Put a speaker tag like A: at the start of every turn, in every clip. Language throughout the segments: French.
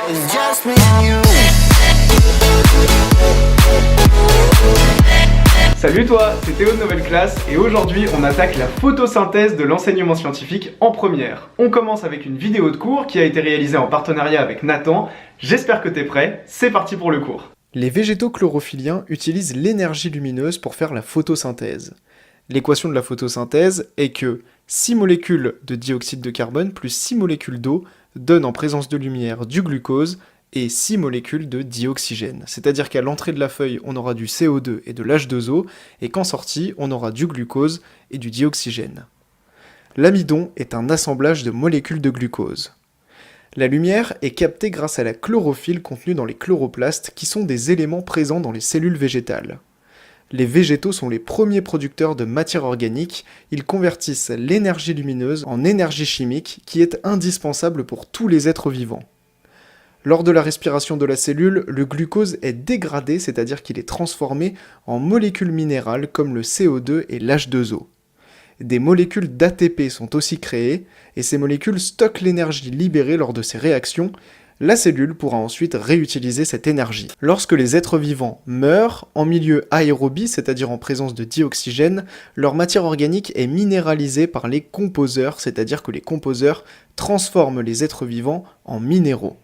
A: it's just me and you.
B: Salut toi, c'est Théo de Nouvelle Classe et aujourd'hui on attaque la photosynthèse de l'enseignement scientifique en première. On commence avec une vidéo de cours qui a été réalisée en partenariat avec Nathan. J'espère que t'es prêt, c'est parti pour le cours.
C: Les végétaux chlorophylliens utilisent l'énergie lumineuse pour faire la photosynthèse. L'équation de la photosynthèse est que 6 molécules de dioxyde de carbone plus 6 molécules d'eau donnent en présence de lumière du glucose et 6 molécules de dioxygène. C'est-à-dire qu'à l'entrée de la feuille, on aura du CO2 et de l'H2O, et qu'en sortie, on aura du glucose et du dioxygène. L'amidon est un assemblage de molécules de glucose. La lumière est captée grâce à la chlorophylle contenue dans les chloroplastes, qui sont des éléments présents dans les cellules végétales. Les végétaux sont les premiers producteurs de matière organique, ils convertissent l'énergie lumineuse en énergie chimique qui est indispensable pour tous les êtres vivants. Lors de la respiration de la cellule, le glucose est dégradé, c'est-à-dire qu'il est transformé en molécules minérales comme le CO2 et l'H2O. Des molécules d'ATP sont aussi créées, et ces molécules stockent l'énergie libérée lors de ces réactions. La cellule pourra ensuite réutiliser cette énergie. Lorsque les êtres vivants meurent, en milieu aérobie, c'est-à-dire en présence de dioxygène, leur matière organique est minéralisée par les composeurs, c'est-à-dire que les composeurs transforment les êtres vivants en minéraux.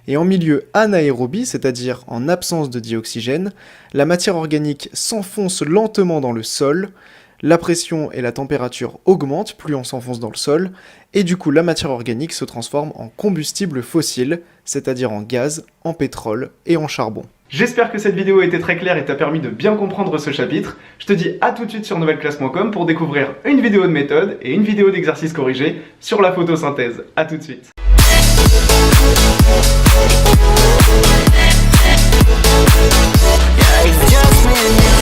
C: Et en milieu anaérobie, c'est-à-dire en absence de dioxygène, la matière organique s'enfonce lentement dans le sol, la pression et la température augmentent plus on s'enfonce dans le sol, et du coup la matière organique se transforme en combustible fossile, c'est-à-dire en gaz, en pétrole et en charbon.
B: J'espère que cette vidéo a été très claire et t'a permis de bien comprendre ce chapitre. Je te dis à tout de suite sur nouvelleclasse.com pour découvrir une vidéo de méthode et une vidéo d'exercice corrigé sur la photosynthèse. À tout de suite.